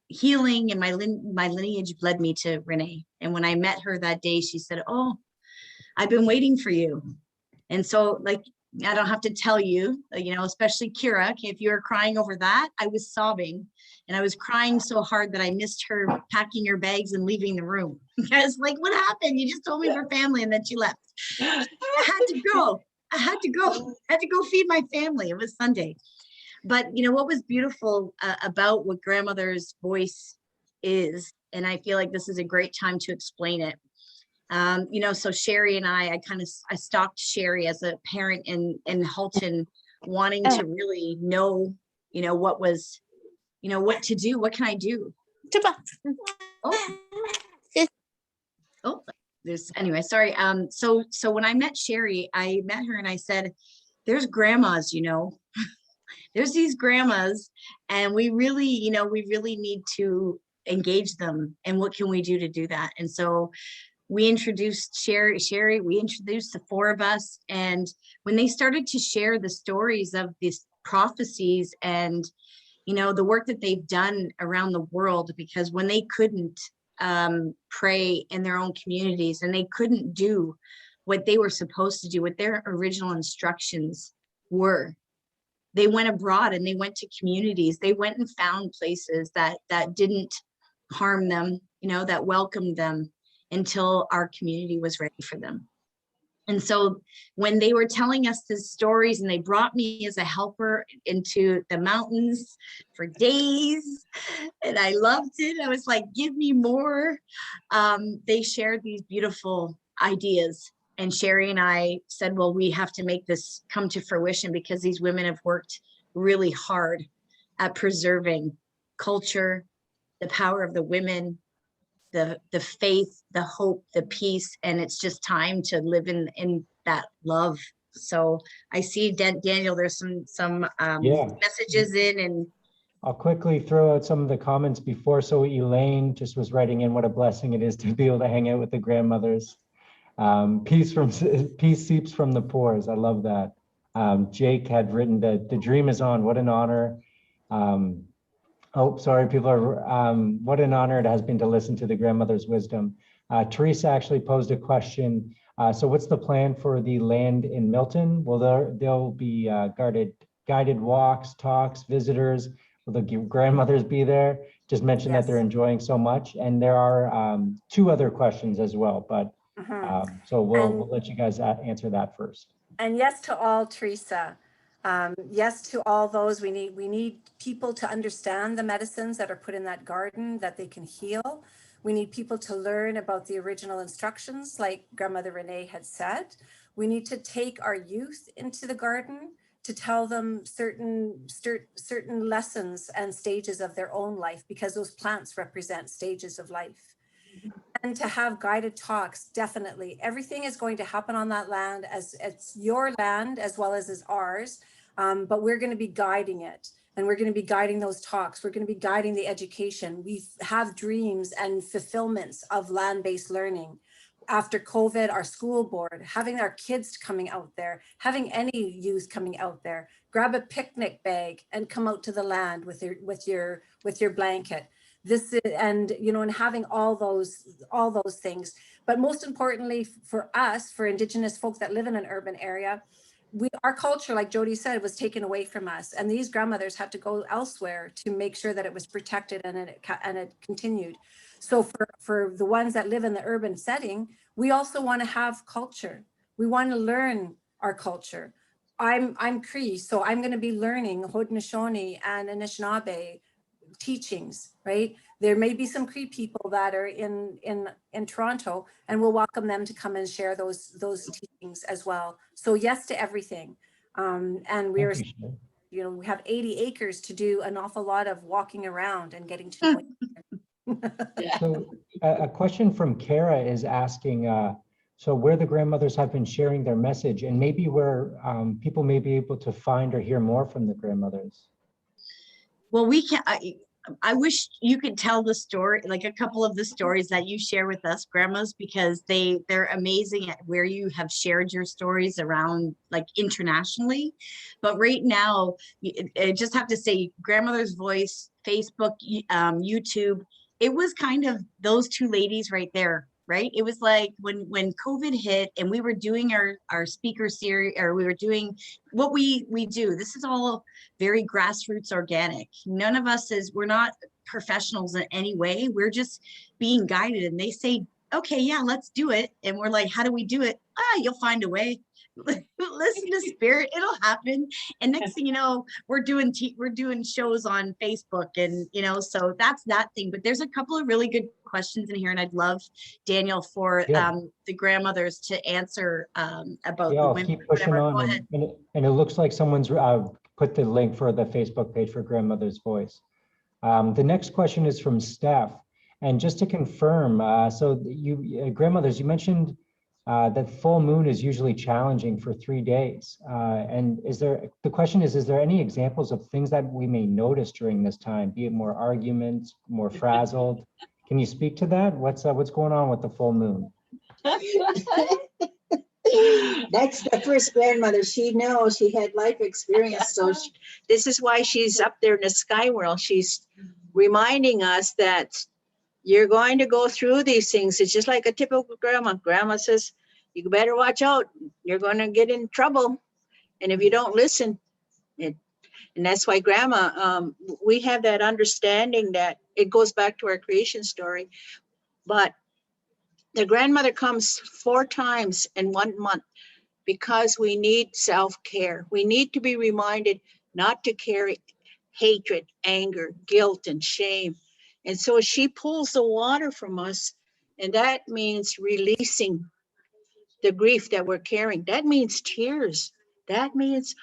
healing, and my lineage led me to Renee. And when I met her that day, she said, "Oh, I've been waiting for you." And so, like, I don't have to tell you, especially Kira, if you were crying over that, I was sobbing and I was crying so hard that I missed her packing her bags and leaving the room. I was like, what happened? You just told me for family and then she left. I had to go. I had to go feed my family. It was Sunday. But what was beautiful about what grandmother's voice is, and I feel like this is a great time to explain it. So Sherry and I stalked Sherry as a parent in Halton, wanting to really know, what was, what to do. What can I do? Oh, anyway, sorry. So when I met Sherry, I met her and I said, there's grandmas, there's these grandmas, and we really need to engage them. And what can we do to do that? And so we introduced Sherry, we introduced the four of us. And when they started to share the stories of these prophecies and, the work that they've done around the world, because when they couldn't pray in their own communities and they couldn't do what they were supposed to do, what their original instructions were, they went abroad and they went to communities. They went and found places that didn't harm them, that welcomed them, until our community was ready for them. And so when they were telling us the stories and they brought me as a helper into the mountains for days, and I loved it. I was like, give me more. They shared these beautiful ideas. And Sherry and I said, well, we have to make this come to fruition because these women have worked really hard at preserving culture, the power of the women, the faith, the hope, the peace, and it's just time to live in that love. So I see Daniel, there's some messages in, and I'll quickly throw out some of the comments before. So Elaine just was writing in what a blessing it is to be able to hang out with the grandmothers. Peace seeps from the pores. I love that. Jake had written that the dream is on. What an honor. Oh, sorry, people are, what an honor it has been to listen to the grandmother's wisdom. Teresa actually posed a question. So what's the plan for the land in Milton? Will there'll be guided walks, talks, visitors? Will the grandmothers be there? Just mentioned that they're enjoying so much. And there are 2 other questions as well, but so we'll let you guys answer that first. And yes to all, Teresa. Yes to all those. We need people to understand the medicines that are put in that garden, that they can heal. We need people to learn about the original instructions, like Grandmother Renee had said. We need to take our youth into the garden to tell them certain lessons and stages of their own life, because those plants represent stages of life. And to have guided talks, definitely. Everything is going to happen on that land, as it's your land as well as is ours, but we're going to be guiding it. And we're going to be guiding those talks. We're going to be guiding the education. We have dreams and fulfillments of land-based learning. After COVID, our school board, having our kids coming out there, having any youth coming out there, grab a picnic bag and come out to the land with your blanket. This is, and having all those things. But most importantly for us, for Indigenous folk that live in an urban area, our culture, like Jody said, was taken away from us, and these grandmothers had to go elsewhere to make sure that it was protected and it continued. So for the ones that live in the urban setting, we also want to have culture. We want to learn our culture. I'm Cree, so I'm going to be learning Haudenosaunee and Anishinaabe teachings, right? There may be some Cree people that are in Toronto, and we'll welcome them to come and share those teachings as well. So yes to everything. And we're, we have 80 acres to do an awful lot of walking around and getting to know. So a question from Kara is asking, so where the grandmothers have been sharing their message, and maybe where people may be able to find or hear more from the grandmothers. Well, we can. I wish you could tell the story, like a couple of the stories that you share with us, grandmas, because they're amazing at where you have shared your stories around, like internationally. But right now, I just have to say, Grandmother's Voice, Facebook, YouTube, it was kind of those 2 ladies right there right? It was like when COVID hit and we were doing our speaker series, or we were doing what we do. This is all very grassroots organic. None of us we're not professionals in any way. We're just being guided, and they say, okay, yeah, let's do it. And we're like, how do we do it? You'll find a way. Listen to spirit, it'll happen. And next thing you know, we're doing shows on Facebook, and so that's that thing. But there's a couple of really good questions in here, and I'd love, Daniel, for the grandmothers to answer about the I'll women. keep pushing Whatever. on. Go ahead. And it looks like someone's put the link for the Facebook page for Grandmother's Voice. The next question is from Steph. And just to confirm, so you grandmothers, you mentioned that full moon is usually challenging for 3 days. And the question is there any examples of things that we may notice during this time, be it more arguments, more frazzled? Can you speak to that? What's going on with the full moon? That's the first grandmother. She knows, she had life experience. So this is why she's up there in the sky world. She's reminding us that you're going to go through these things. It's just like a typical grandma. Grandma says, you better watch out. You're going to get in trouble. And if you don't listen, and that's why grandma, we have that understanding that it goes back to our creation story. But the grandmother comes 4 times in 1 month because we need self-care. We need to be reminded not to carry hatred, anger, guilt, and shame. And so she pulls the water from us, and that means releasing the grief that we're carrying. That means tears. That means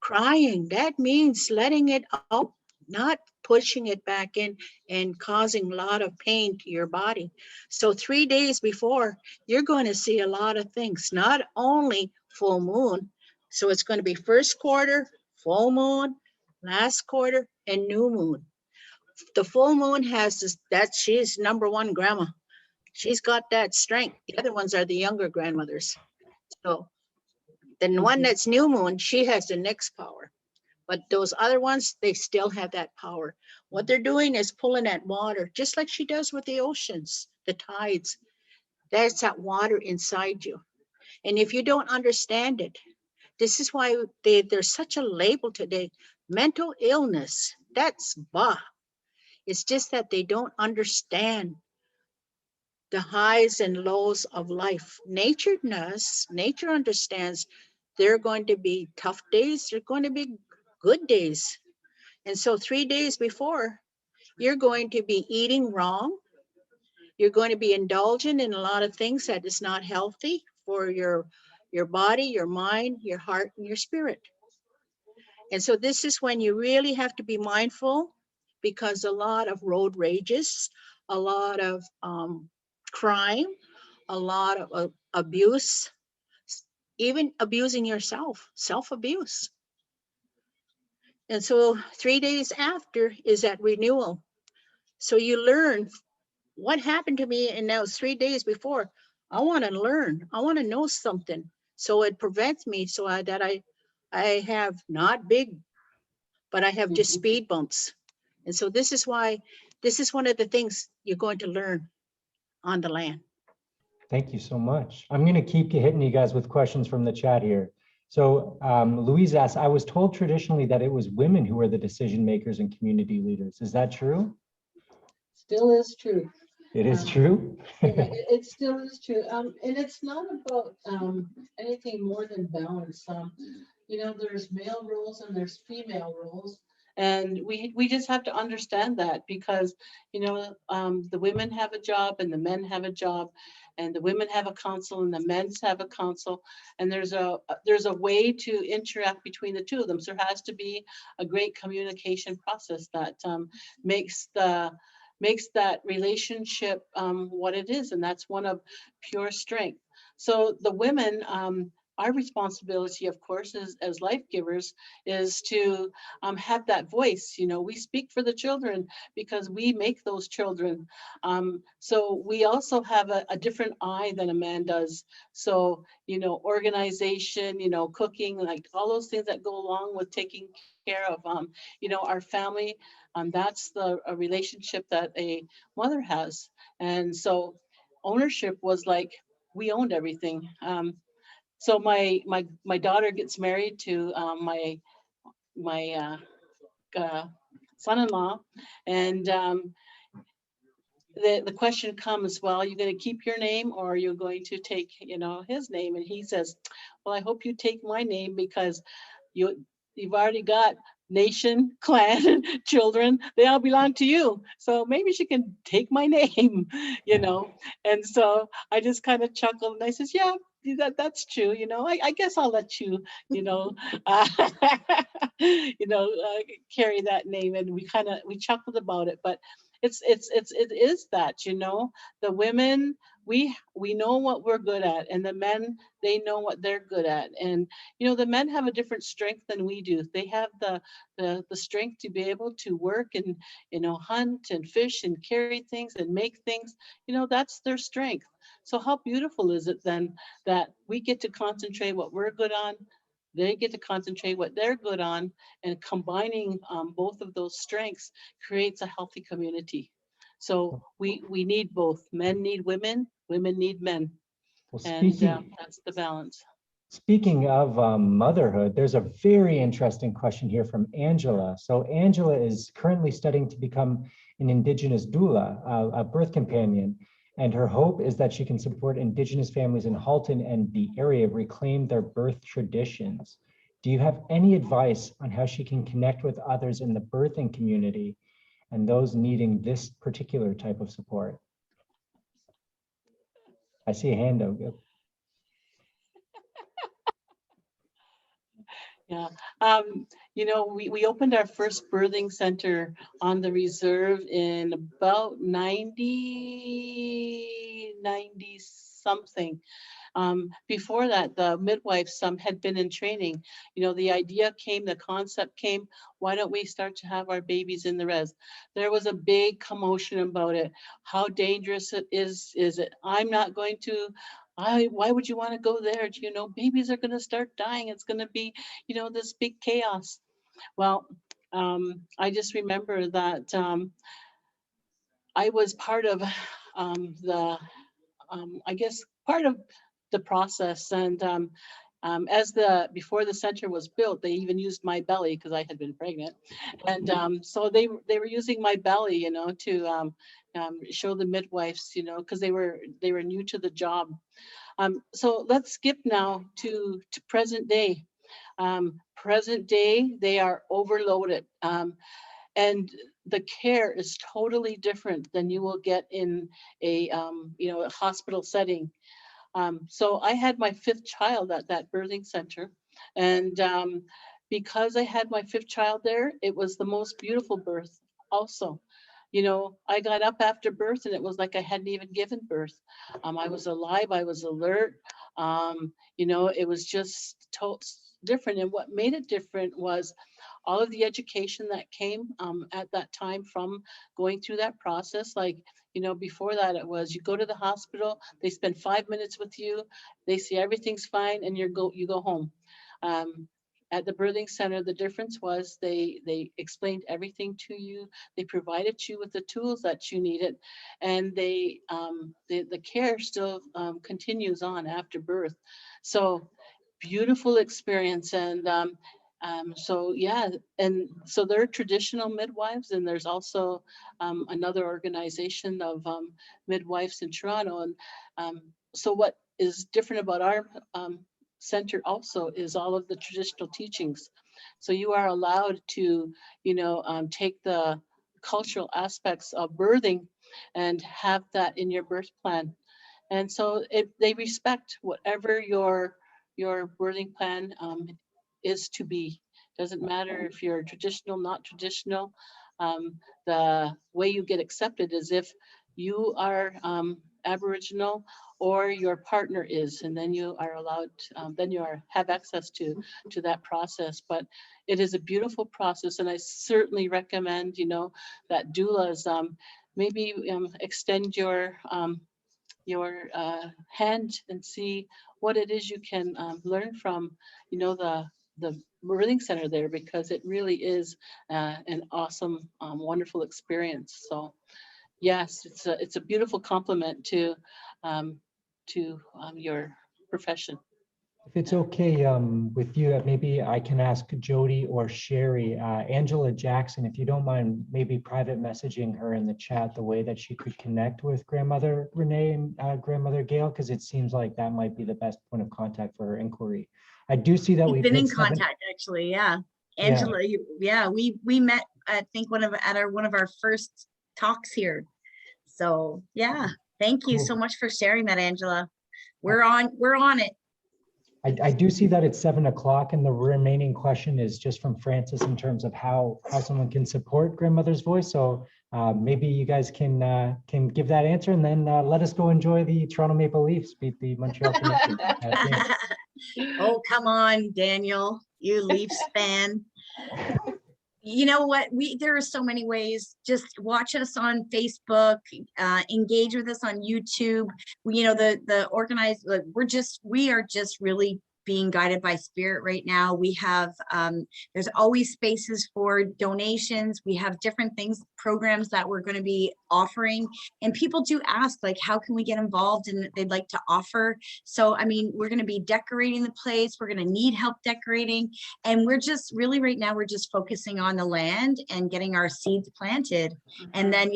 crying. That means letting it out, not pushing it back in and causing a lot of pain to your body. So 3 days before, you're going to see a lot of things, not only full moon. So it's going to be first quarter, full moon, last quarter, and new moon. The full moon has this, that she's number 1 grandma. She's got that strength. The other ones are the younger grandmothers. So the one that's new moon, she has the next power. But those other ones, they still have that power. What they're doing is pulling that water, just like she does with the oceans, the tides. There's that water inside you. And if you don't understand it, this is why there's such a label today. Mental illness, that's bah. It's just that they don't understand the highs and lows of life. Nature does. Nature understands there are going to be tough days. There are going to be good days. And so 3 days before, you're going to be eating wrong. You're going to be indulging in a lot of things that is not healthy for your body, your mind, your heart, and your spirit. And so this is when you really have to be mindful, because a lot of road rages, a lot of crime, a lot of abuse, even abusing yourself, self-abuse. And so 3 days after is that renewal. So you learn what happened to me in those 3 days before. I want to learn. I want to know something. So it prevents me so that I have not big, but I have just speed bumps. And so this is why, this is one of the things you're going to learn on the land. Thank you so much. I'm going to keep hitting you guys with questions from the chat here. So Louise asks, I was told traditionally that it was women who were the decision makers and community leaders. Is that true? Still is true. It is true? It still is true. And it's not about anything more than balance. There's male roles and there's female roles. And we just have to understand that, because, the women have a job and the men have a job, and the women have a council and the men have a council. And there's a way to interact between the two of them. So there has to be a great communication process that makes that relationship what it is. And that's one of pure strength. So the women, our responsibility, of course, as life givers, is to have that voice. We speak for the children because we make those children. So we also have a different eye than a man does. So, organization, cooking, like all those things that go along with taking care of, our family. That's a relationship that a mother has. And so ownership was like, we owned everything. So my daughter gets married to my son-in-law, and the question comes, well, are you going to keep your name, or are you going to take, his name? And he says, well, I hope you take my name, because you've already got nation, clan, children, they all belong to you. So maybe she can take my name, And so I just kind of chuckled, and I says, yeah, that's true. I guess I'll let you, uh, carry that name. And we chuckled about it, but it is that, the women, we know what we're good at, and the men, they know what they're good at. And the men have a different strength than we do. They have the strength to be able to work and hunt and fish and carry things and make things. That's their strength. So how beautiful is it then that we get to concentrate what we're good on, they get to concentrate what they're good on, and combining both of those strengths creates a healthy community. So we need both. Men need women, women need men. Well, And that's the balance. Speaking of motherhood, there's a very interesting question here from Angela. So Angela is currently studying to become an Indigenous doula, a birth companion, and her hope is that she can support Indigenous families in Halton and the area reclaim their birth traditions. Do you have any advice on how she can connect with others in the birthing community and those needing this particular type of support? I see a hand up. Yeah, we opened our first birthing center on the reserve in about 90 something. Before that, the midwives, some had been in training. The idea came, the concept came, why don't we start to have our babies in the res? There was a big commotion about it. How dangerous it is it? I'm not going to, why would you want to go there? Babies are going to start dying. It's going to be, this big chaos. Well, I just remember that I was part of I guess part of the process. And before the center was built, they even used my belly because I had been pregnant. And so they were using my belly, to show the midwives, because they were new to the job. So let's skip now to present day. Present day, they are overloaded. And the care is totally different than you will get in a hospital setting. So I had my 5th child at that birthing center, and because I had my 5th child there, it was the most beautiful birth. Also, I got up after birth, and it was like I hadn't even given birth. I was alive. I was alert. It was just different. And what made it different was all of the education that came at that time from going through that process. Like, before that, it was you go to the hospital, they spend 5 minutes with you, they see everything's fine, and you go home. At the birthing center, the difference was they explained everything to you. They provided you with the tools that you needed, and the care still continues on after birth. So beautiful experience. And so yeah, and so there are traditional midwives, and there's also another organization of midwives in Toronto. And so what is different about our center also is all of the traditional teachings. So you are allowed to, take the cultural aspects of birthing and have that in your birth plan. And so they respect whatever your birthing plan is to be. Doesn't matter if you're traditional, not traditional. The way you get accepted is if you are Aboriginal or your partner is, and then you are allowed, then you have access to that process. But it is a beautiful process, and I certainly recommend, that doulas maybe extend your hand and see what it is you can learn from, the birthing center there, because it really is an awesome, wonderful experience. So yes, it's a beautiful compliment to your profession. If it's okay with you, maybe I can ask Jody or Sherry, Angela Jackson, if you don't mind, maybe private messaging her in the chat the way that she could connect with Grandmother Renee and Grandmother Gail, because it seems like that might be the best point of contact for her inquiry. I do see that We've been in contact, actually. Yeah, Angela. Yeah, we met. I think one of our first talks here. So yeah, thank you so much for sharing that, Angela. We're on it. I do see that it's 7 o'clock, and the remaining question is just from Francis in terms of how someone can support Grandmother's Voice. So maybe you guys can give that answer, and then let us go enjoy the Toronto Maple Leafs beat the Montreal Canadiens. Oh, come on, Daniel, you Leafs fan. You know what? There are so many ways. Just watch us on Facebook, engage with us on YouTube. The organized, like, we are just really being guided by spirit right now. We have, there's always spaces for donations. We have different things, programs that we're going to be offering. And people do ask, like, how can we get involved? And they'd like to offer. So, I mean, we're going to be decorating the place. We're going to need help decorating. And we're just really right now, we're just focusing on the land and getting our seeds planted. And then,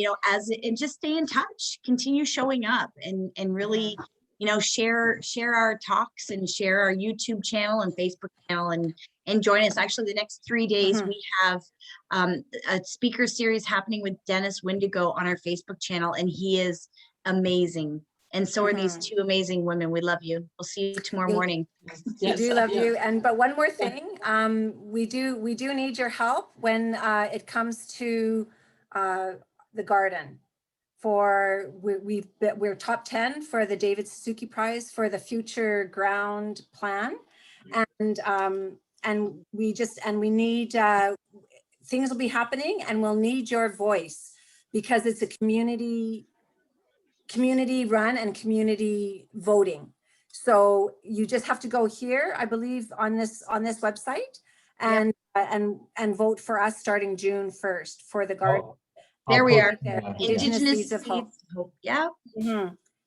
and just stay in touch, continue showing up and really, share our talks and share our YouTube channel and Facebook channel and join us. Actually, the next 3 days, we have a speaker series happening with Dennis Wendigo on our Facebook channel, and he is amazing. And so are these two amazing women. We love you. We'll see you tomorrow morning. We do love you. But one more thing, we do need your help when it comes to the garden. We're top 10 for the David Suzuki Prize for the Future Ground Plan, and we need things will be happening, and we'll need your voice because it's a community run and community voting. So you just have to go here, I believe, on this website and vote for us starting June 1st for the garden. There we are. Indigenous Seeds of Hope. Yeah.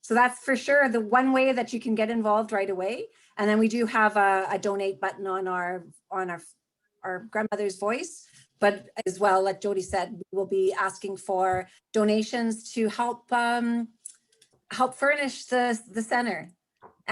So that's for sure the one way that you can get involved right away. And then we do have a donate button on our Grandmother's Voice, but as well, like Jody said, we will be asking for donations to help furnish the center.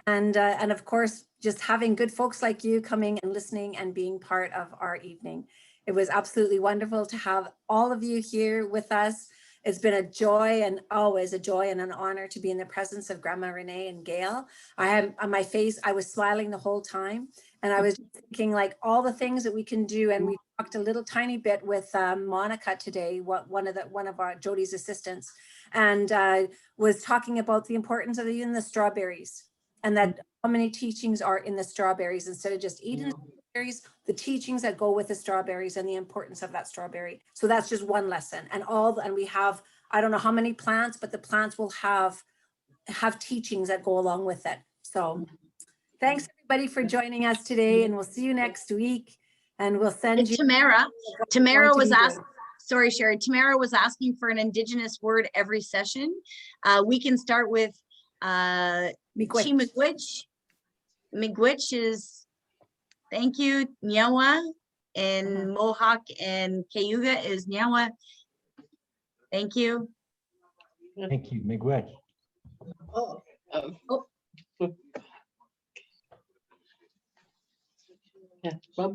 And of course, just having good folks like you coming and listening and being part of our evening. It was absolutely wonderful to have all of you here with us. It's been a joy, and always a joy and an honor to be in the presence of Grandma Renee and Gail. I had on my face, I was smiling the whole time, and I was thinking like all the things that we can do. And we talked a little tiny bit with Monica today, one of our Jody's assistants, and was talking about the importance of eating the strawberries, and that how many teachings are in the strawberries instead of just eating the strawberries, the teachings that go with the strawberries and the importance of that strawberry. So that's just one lesson. And we have, I don't know how many plants, but the plants will have teachings that go along with it. So thanks everybody for joining us today, and we'll see you next week. And we'll send you. Tamara was asked. Sorry, Sherry. Tamara was asking for an Indigenous word every session. We can start with Miigwech. Miigwech is thank you. Nyawa and Mohawk and Cayuga is Nyawa. Thank you. Thank you, Miigwech. Yeah. Bye-bye.